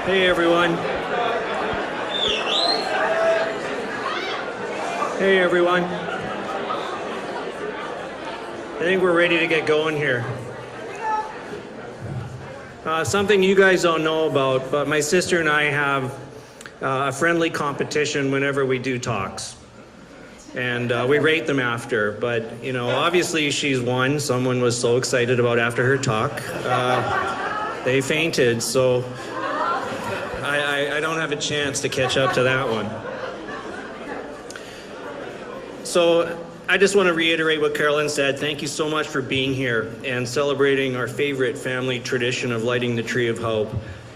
Hey everyone. Hey everyone. I think we're ready to get going here. Something you guys don't know about, but my sister and I have a friendly competition whenever we do talks. And we rate them after, but you know, obviously she's won. Someone was so excited about after her talk. They fainted, so I don't have a chance to catch up to that one. So I just want to reiterate what Carolyn said. Thank you so much for being here and celebrating our favorite family tradition of lighting the tree of hope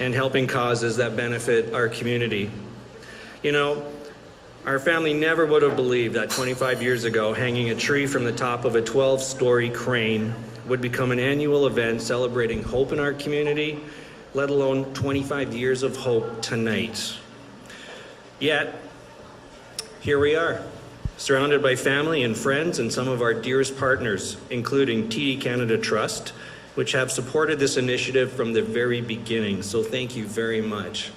and helping causes that benefit our community. You know, our family never would have believed that 25 years ago, hanging a tree from the top of a 12-story crane would become an annual event celebrating hope in our community, let alone 25 years of hope tonight. Yet, here we are, surrounded by family and friends and some of our dearest partners, including TD Canada Trust, which have supported this initiative from the very beginning. So thank you very much.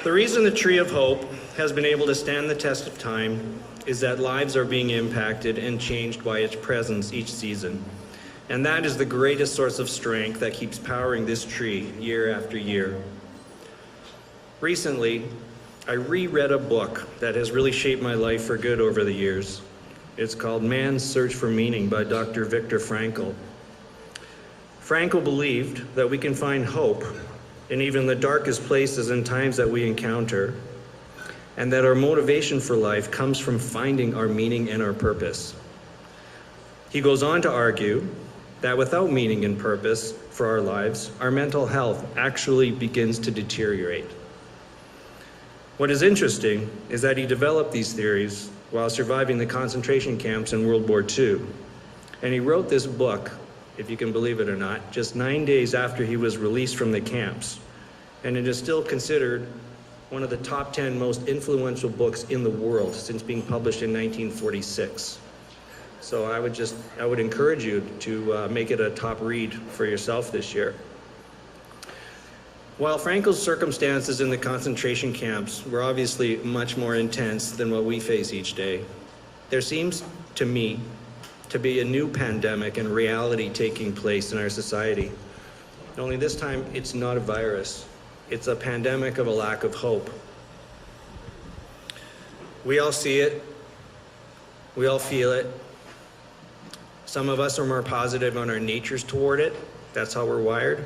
The reason the Tree of Hope has been able to stand the test of time is that lives are being impacted and changed by its presence each season. And that is the greatest source of strength that keeps powering this tree year after year. Recently, I reread a book that has really shaped my life for good over the years. It's called Man's Search for Meaning by Dr. Viktor Frankl. Frankl believed that we can find hope in even the darkest places and times that we encounter, and that our motivation for life comes from finding our meaning and our purpose. He goes on to argue that without meaning and purpose for our lives, our mental health actually begins to deteriorate. What is interesting is that he developed these theories while surviving the concentration camps in World War II. And he wrote this book, if you can believe it or not, just 9 days after he was released from the camps. And it is still considered one of the top 10 most influential books in the world since being published in 1946. So I would encourage you to make it a top read for yourself this year. While Frankl's circumstances in the concentration camps were obviously much more intense than what we face each day, there seems to me to be a new pandemic and reality taking place in our society. Only this time, it's not a virus. It's a pandemic of a lack of hope. We all see it. We all feel it. Some of us are more positive on our natures toward it. That's how we're wired.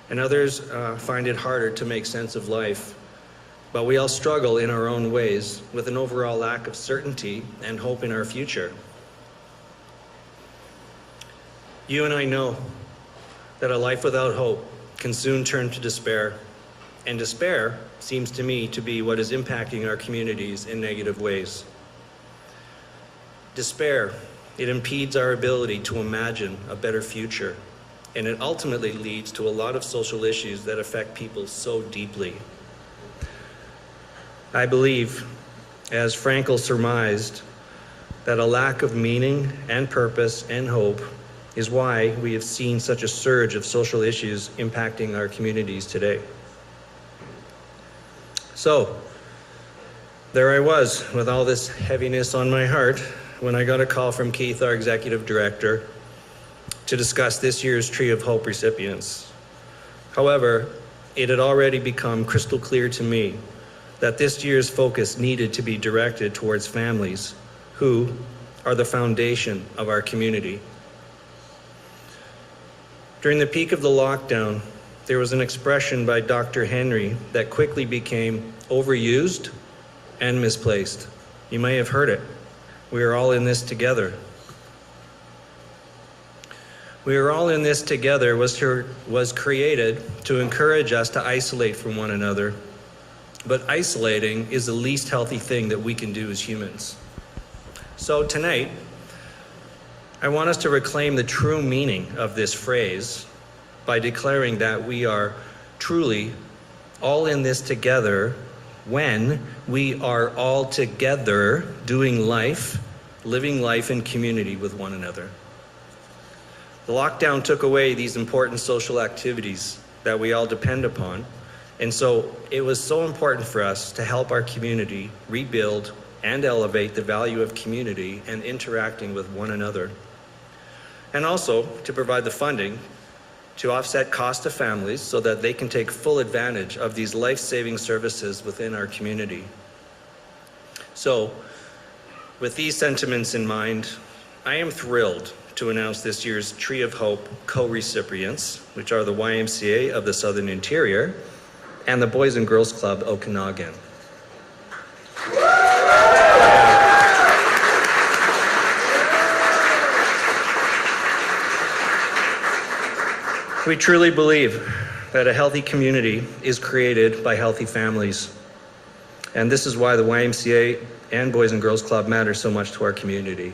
And others find it harder to make sense of life. But we all struggle in our own ways with an overall lack of certainty and hope in our future. You and I know that a life without hope can soon turn to despair. And despair seems to me to be what is impacting our communities in negative ways. Despair, it impedes our ability to imagine a better future. And it ultimately leads to a lot of social issues that affect people so deeply. I believe, as Frankl surmised, that a lack of meaning and purpose and hope is why we have seen such a surge of social issues impacting our communities today. So, there I was with all this heaviness on my heart when I got a call from Keith, our executive director, to discuss this year's Tree of Hope recipients. However, it had already become crystal clear to me that this year's focus needed to be directed towards families who are the foundation of our community. During the peak of the lockdown, there was an expression by Dr. Henry that quickly became overused and misplaced. You may have heard it. We are all in this together. We are all in this together was created to encourage us to isolate from one another. But isolating is the least healthy thing that we can do as humans. So tonight, I want us to reclaim the true meaning of this phrase by declaring that we are truly all in this together when we are all together doing life, living life in community with one another. The lockdown took away these important social activities that we all depend upon. And so it was so important for us to help our community rebuild and elevate the value of community and interacting with one another. And also to provide the funding to offset cost to families so that they can take full advantage of these life-saving services within our community. So, with these sentiments in mind, I am thrilled to announce this year's Tree of Hope co-recipients, which are the YMCA of the Southern Interior and the Boys and Girls Club Okanagan. We truly believe that a healthy community is created by healthy families. And this is why the YMCA and Boys and Girls Club matter so much to our community.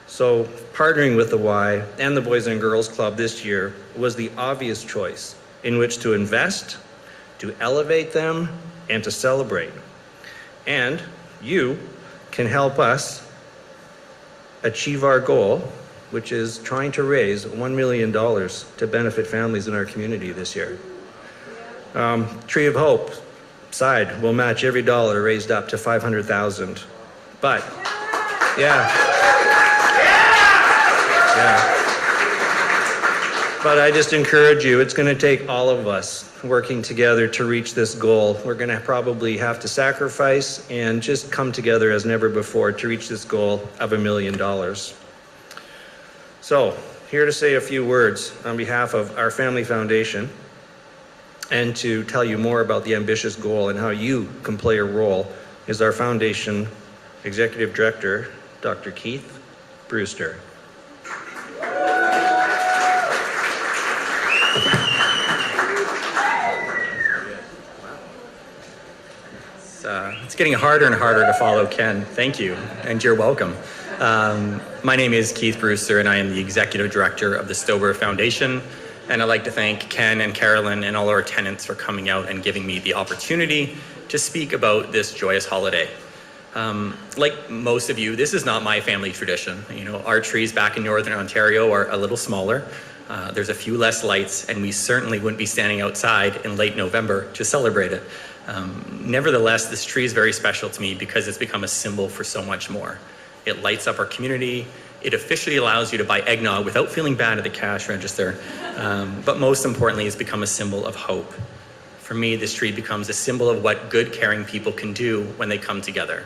So partnering with the Y and the Boys and Girls Club this year was the obvious choice in which to invest, to elevate them, and to celebrate. And you can help us achieve our goal, which is trying to raise $1 million to benefit families in our community this year. Tree of Hope side will match every dollar raised up to $500,000. But, yeah. But I just encourage you, it's going to take all of us working together to reach this goal. We're going to probably have to sacrifice and just come together as never before to reach this goal of $1 million. So, here to say a few words on behalf of our Family Foundation and to tell you more about the ambitious goal and how you can play a role is our Foundation Executive Director, Dr. Keith Brewster. It's getting harder and harder to follow Ken. Thank you, and you're welcome. My name is Keith Brewster, and I am the Executive Director of the Stober Foundation. And I'd like to thank Ken and Carolyn and all our tenants for coming out and giving me the opportunity to speak about this joyous holiday. Like most of you, this is not my family tradition. You know, our trees back in Northern Ontario are a little smaller. There's a few less lights, and we certainly wouldn't be standing outside in late November to celebrate it. Nevertheless, this tree is very special to me because it's become a symbol for so much more. It lights up our community. It officially allows you to buy eggnog without feeling bad at the cash register. But most importantly, it's become a symbol of hope. For me, this tree becomes a symbol of what good, caring people can do when they come together.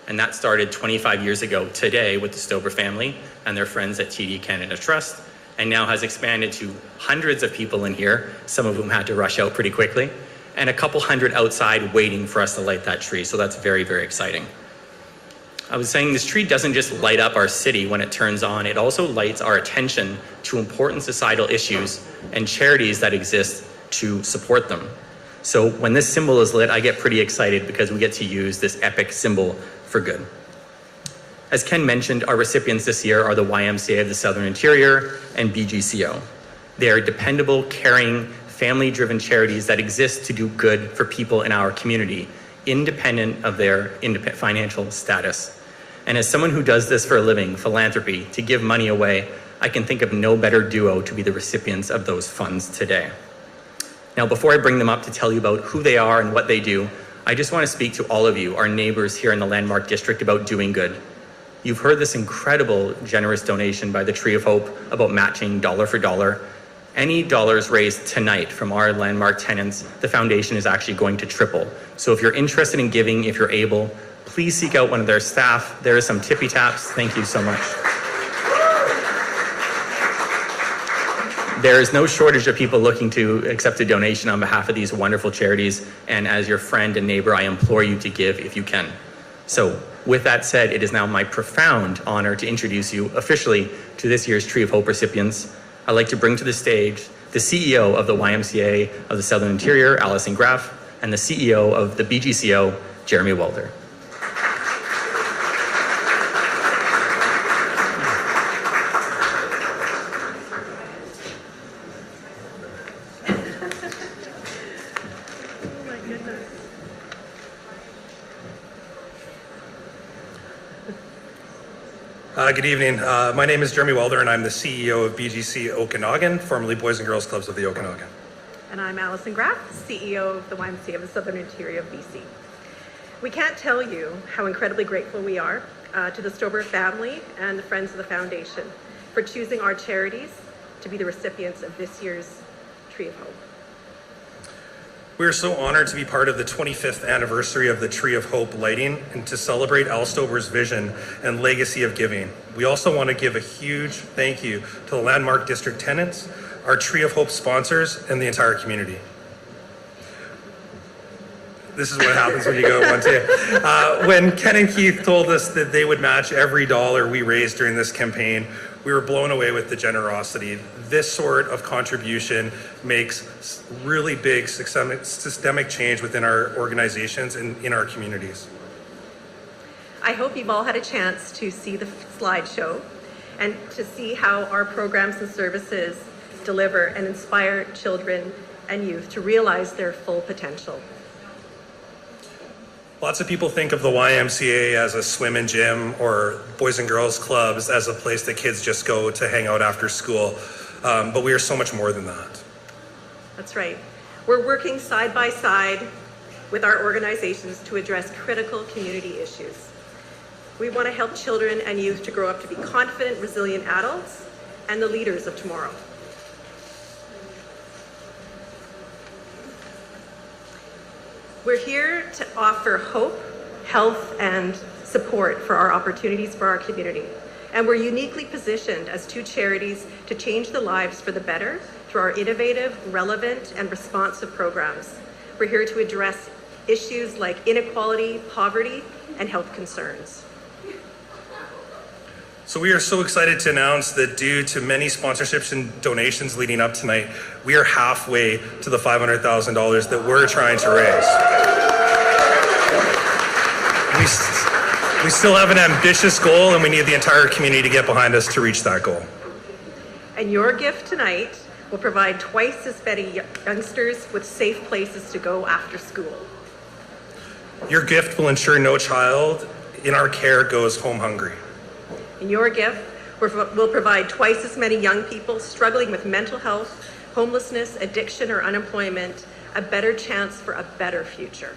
And that started 25 years ago today with the Stober family and their friends at TD Canada Trust, and now has expanded to hundreds of people in here, some of whom had to rush out pretty quickly, and a couple hundred outside waiting for us to light that tree. So that's very, very exciting. I was saying this tree doesn't just light up our city when it turns on, it also lights our attention to important societal issues and charities that exist to support them. So when this symbol is lit, I get pretty excited because we get to use this epic symbol for good. As Ken mentioned, our recipients this year are the YMCA of the Southern Interior and BGCO. They are dependable, caring, family-driven charities that exist to do good for people in our community, independent of their financial status. And as someone who does this for a living, philanthropy, to give money away, I can think of no better duo to be the recipients of those funds today. Now, before I bring them up to tell you about who they are and what they do, I just want to speak to all of you, our neighbors here in the Landmark District, about doing good. You've heard this incredible, generous donation by the Tree of Hope about matching dollar for dollar. Any dollars raised tonight from our Landmark tenants, the foundation is actually going to triple. So if you're interested in giving, if you're able, please seek out one of their staff. There are some tippy taps. Thank you so much. There is no shortage of people looking to accept a donation on behalf of these wonderful charities. And as your friend and neighbor, I implore you to give if you can. So with that said, it is now my profound honor to introduce you officially to this year's Tree of Hope recipients. I'd like to bring to the stage the CEO of the YMCA of the Southern Interior, Alison Graff, and the CEO of the BGCO, Jeremy Walder. Good evening. My name is Jeremy Welder, and I'm the CEO of BGC Okanagan, formerly Boys and Girls Clubs of the Okanagan. And I'm Alison Graff, CEO of the YMCA of the Southern Interior of BC. We can't tell you how incredibly grateful we are to the Stober family and the Friends of the Foundation for choosing our charities to be the recipients of this year's Tree of Hope. We are so honored to be part of the 25th anniversary of the Tree of Hope lighting and to celebrate Al Stober's vision and legacy of giving. We also want to give a huge thank you to the Landmark District tenants, our Tree of Hope sponsors, and the entire community. This is what happens when you go at once. When Ken and Keith told us that they would match every dollar we raised during this campaign, we were blown away with the generosity. This sort of contribution makes really big systemic change within our organizations and in our communities. I hope you've all had a chance to see the slideshow and to see how our programs and services deliver and inspire children and youth to realize their full potential. Lots of people think of the YMCA as a swim and gym or Boys and Girls Clubs as a place that kids just go to hang out after school, but we are so much more than that. That's right. We're working side by side with our organizations to address critical community issues. We want to help children and youth to grow up to be confident, resilient adults and the leaders of tomorrow. We're here to offer hope, health, and support for our opportunities for our community. And we're uniquely positioned as two charities to change the lives for the better through our innovative, relevant, and responsive programs. We're here to address issues like inequality, poverty, and health concerns. So we are so excited to announce that due to many sponsorships and donations leading up tonight, we are halfway to the $500,000 that we're trying to raise. We still have an ambitious goal and we need the entire community to get behind us to reach that goal. And your gift tonight will provide twice as many youngsters with safe places to go after school. Your gift will ensure no child in our care goes home hungry. In your gift will provide twice as many young people struggling with mental health, homelessness, addiction, or unemployment a better chance for a better future.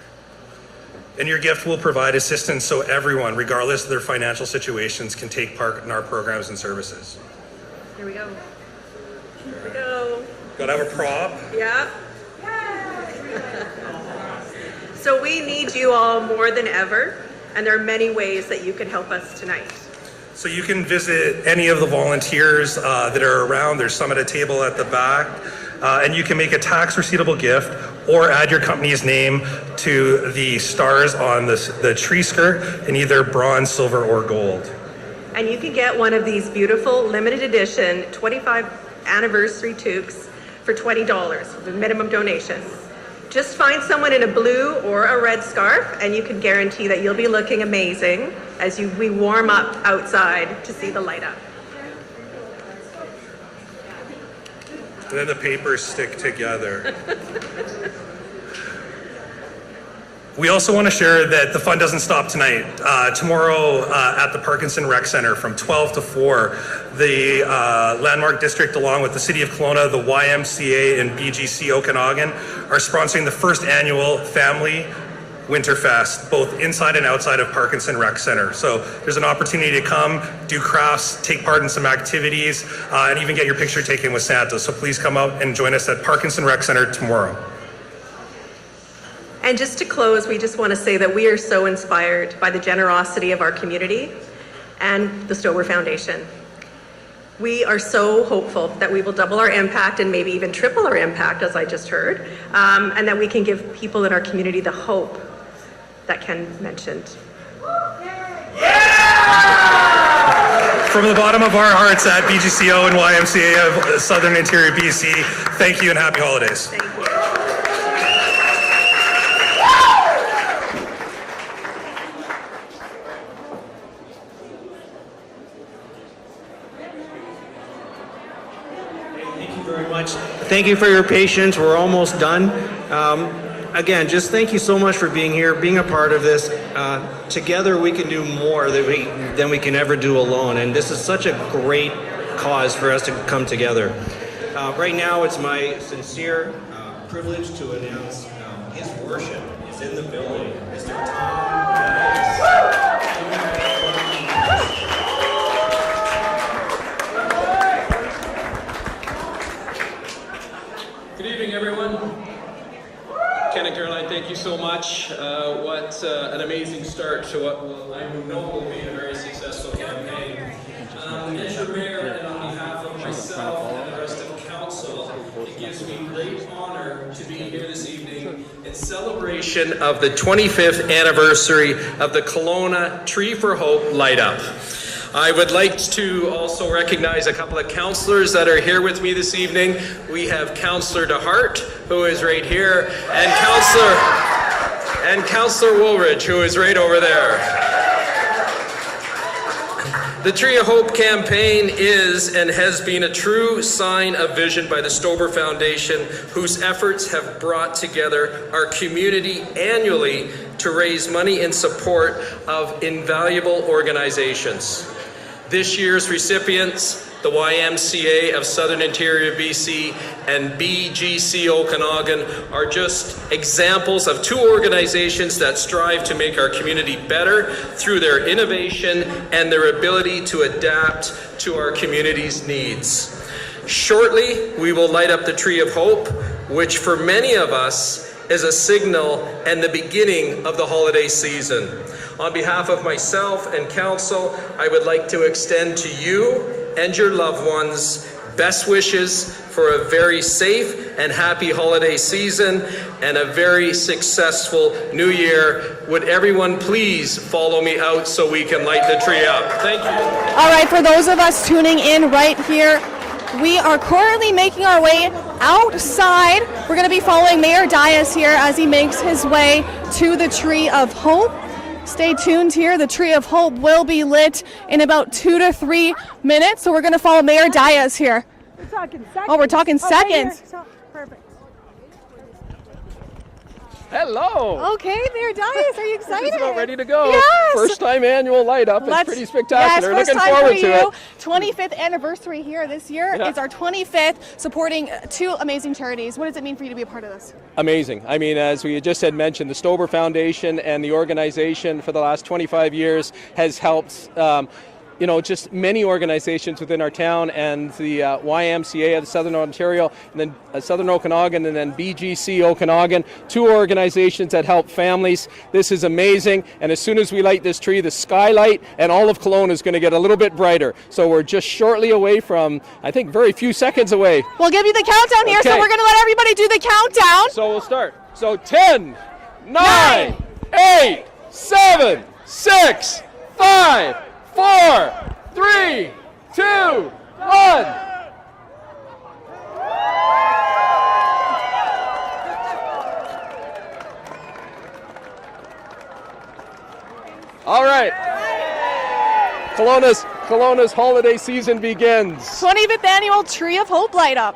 And your gift will provide assistance so everyone, regardless of their financial situations, can take part in our programs and services. Here we go. Here we go. Gotta have a prop. Yeah. So we need you all more than ever, and there are many ways that you can help us tonight. So you can visit any of the volunteers that are around. There's some at a table at the back. And you can make a tax receivable gift or add your company's name to the stars on the tree skirt in either bronze, silver, or gold. And you can get one of these beautiful limited edition 25 anniversary toques for $20 with minimum donation. Just find someone in a blue or a red scarf and you can guarantee that you'll be looking amazing as we warm up outside to see the light up. And then the papers stick together. We also want to share that the fun doesn't stop tonight. Tomorrow at the Parkinson Rec Center from 12 to 4, the Landmark District along with the City of Kelowna, the YMCA and BGC Okanagan are sponsoring the first annual Family Winterfest, both inside and outside of Parkinson Rec Center. So there's an opportunity to come, do crafts, take part in some activities, and even get your picture taken with Santa. So please come out and join us at Parkinson Rec Center tomorrow. And just to close, we just want to say that we are so inspired by the generosity of our community and the Stober Foundation. We are so hopeful that we will double our impact and maybe even triple our impact, as I just heard, and that we can give people in our community the hope that Ken mentioned. From the bottom of our hearts at BGCO and YMCA of Southern Interior BC, thank you and happy holidays. Thank you. Thank you for your patience. We're almost done. again, just thank you so much for being here, being a part of this. Together we can do more than we can ever do alone, and this is such a great cause for us to come together. Right now, it's my sincere privilege to announce his worship is in the building. Mr. Tom Giles. Good evening, everyone. Ken and Caroline, thank you so much. What an amazing start to what I know will be a very successful campaign. As your mayor and on behalf of myself and the rest of council, it gives me great honor to be here this evening in celebration of the 25th anniversary of the Kelowna Tree for Hope Light Up. I would like to also recognize a couple of councillors that are here with me this evening. We have Councillor DeHart, who is right here, and Councillor Woolridge, who is right over there. The Tree of Hope campaign is and has been a true sign of vision by the Stober Foundation, whose efforts have brought together our community annually to raise money in support of invaluable organizations. This year's recipients, the YMCA of Southern Interior BC and BGC Okanagan, are just examples of two organizations that strive to make our community better through their innovation and their ability to adapt to our community's needs. Shortly, we will light up the Tree of Hope, which for many of us is a signal and the beginning of the holiday season. On behalf of myself and council, I would like to extend to you and your loved ones best wishes for a very safe and happy holiday season and a very successful new year. Would everyone please follow me out so we can light the tree up? Thank you. All right, for those of us tuning in right here, we are currently making our way outside. We're going to be following Mayor Dias here as he makes his way to the Tree of Hope. Stay tuned here. The Tree of Hope will be lit in about 2 to 3 minutes, so we're going to follow Mayor Dias here. We're talking seconds. Oh, we're talking seconds. Right here. Perfect. Hello. Okay, Mayor Dias, are you excited? Just about ready to go. Yes. First time annual light up. It's pretty spectacular. Yes, Looking first time forward for to you. it. 25th anniversary here this year. Yeah. It's our 25th, supporting two amazing charities. What does it mean for you to be a part of this? Amazing. I mean, as we just had mentioned, the Stober Foundation and the organization for the last 25 years has helped just many organizations within our town, and the YMCA of Southern Ontario, and then Southern Okanagan, and then BGC Okanagan, two organizations that help families. This is amazing, and as soon as we light this tree, the skylight and all of Kelowna is going to get a little bit brighter. So we're just shortly away from, I think, very few seconds away. We'll give you the countdown here, so Okay. we're going to let everybody do the countdown. So we'll start. So 10, 9, 8, 7, 6, 5, 4, 3, 2, 1. All right. Kelowna's holiday season begins. 25th annual Tree of Hope light up.